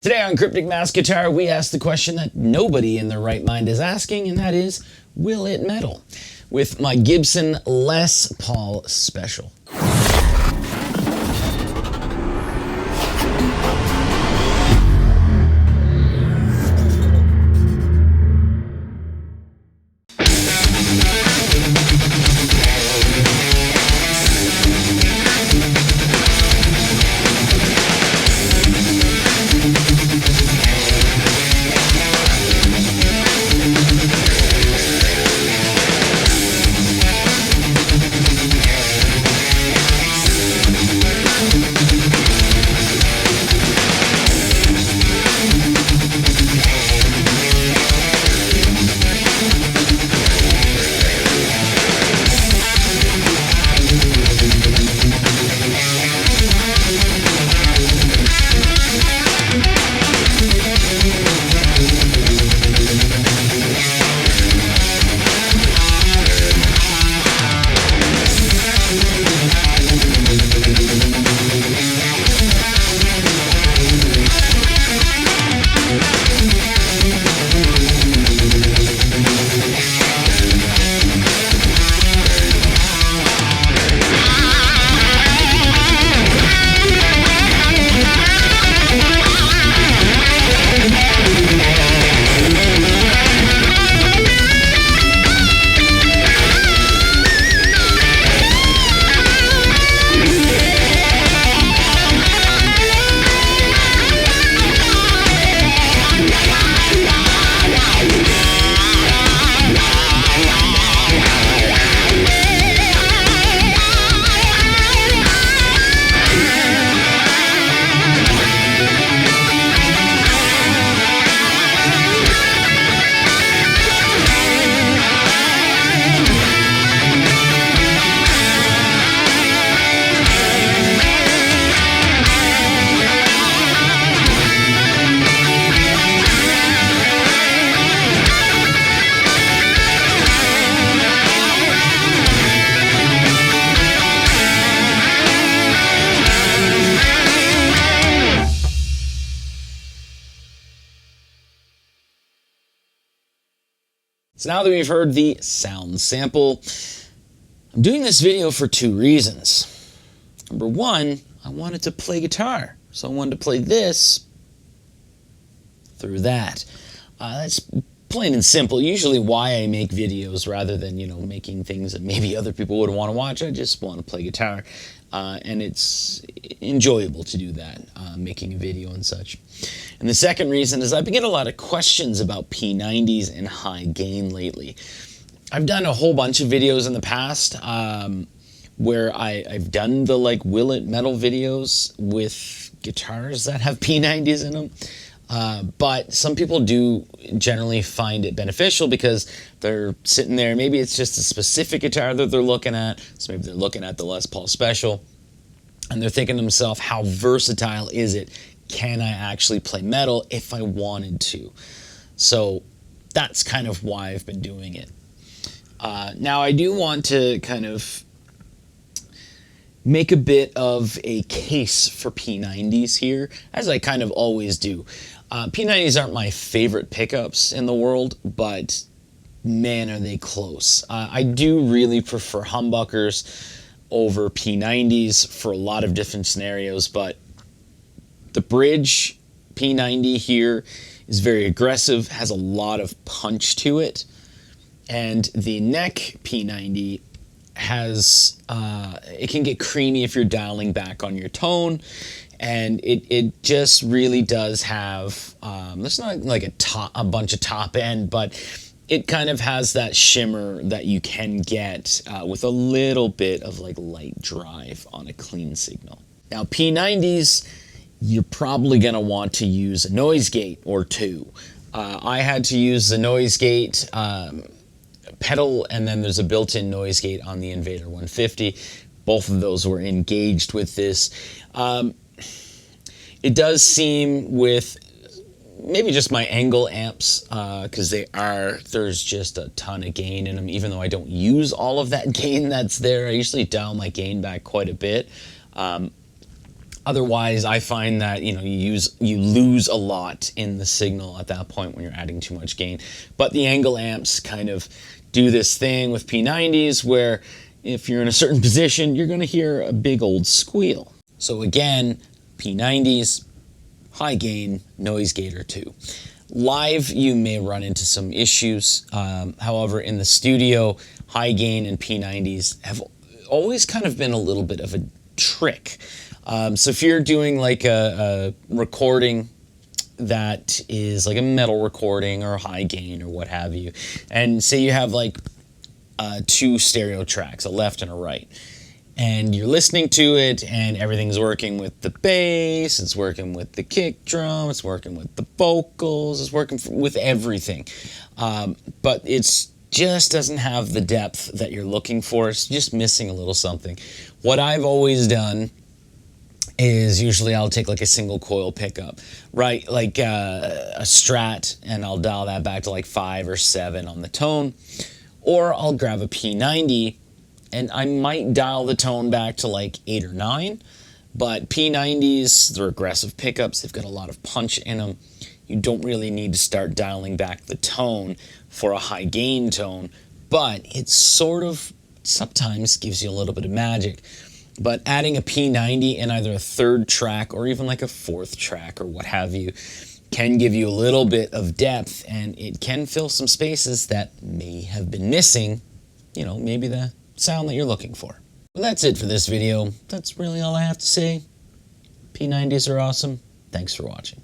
Today on Cryptic Mass Guitar, we ask the question that nobody in their right mind is asking, and that is, will it metal? With my Gibson Les Paul Special. So now that we've heard the sound sample, I'm doing this video for two reasons. Number one, I wanted to play guitar, so I wanted to play this through that. That's plain and simple. Usually why I make videos rather than, making things that maybe other people would want to watch. I just want to play guitar, and it's enjoyable to do that, making a video and such. And the second reason is I've been getting a lot of questions about P90s and high gain lately. I've done a whole bunch of videos in the past where I've done the will it metal videos with guitars that have P90s in them. But some people do generally find it beneficial because they're sitting there, maybe it's just a specific guitar that they're looking at, so maybe they're looking at the Les Paul Special, and they're thinking to themselves, how versatile is it? Can I actually play metal if I wanted to? So that's kind of why I've been doing it. Now I do want to kind of make a bit of a case for P90s here, as I kind of always do. P90s aren't my favorite pickups in the world, but man, are they close. I do really prefer humbuckers over P90s for a lot of different scenarios, but the bridge P90 here is very aggressive, has a lot of punch to it, and the neck P90 has, it can get creamy if you're dialing back on your tone, and it just really does have, it's not like a bunch of top end, but it kind of has that shimmer that you can get with a little bit of light drive on a clean signal. Now P90s, you're probably going to want to use a noise gate or two. I had to use the noise gate pedal, and then there's a built-in noise gate on the Invader 150. Both of those were engaged with this. It does seem with maybe just my ENGL amps, because there's just a ton of gain in them, even though I don't use all of that gain that's there. I usually dial my gain back quite a bit. Otherwise, I find that, you know, you lose a lot in the signal at that point when you're adding too much gain. But the ENGL amps kind of do this thing with P90s where if you're in a certain position, you're going to hear a big old squeal. So again, P90s, high gain, noise gate or two. Live, you may run into some issues. However, in the studio, high gain and P90s have always kind of been a little bit of a trick. So if you're doing like a recording that is like a metal recording or a high gain or what have you, and say you have like two stereo tracks, a left and a right, and you're listening to it and everything's working with the bass, it's working with the kick drum, it's working with the vocals, it's working with everything, but it's just doesn't have the depth that you're looking for. It's just missing a little something. What I've always done is usually I'll take like a single coil pickup, right? Like a Strat, and I'll dial that back to like 5 or 7 on the tone. Or I'll grab a P90 and I might dial the tone back to like 8 or 9. But P90s, they're aggressive pickups. They've got a lot of punch in them. You don't really need to start dialing back the tone for a high gain tone, but it sort of sometimes gives you a little bit of magic. But adding a P90 in either a third track or even like a fourth track or what have you can give you a little bit of depth, and it can fill some spaces that may have been missing, you know, maybe the sound that you're looking for. Well, that's it for this video. That's really all I have to say. P90s are awesome. Thanks for watching.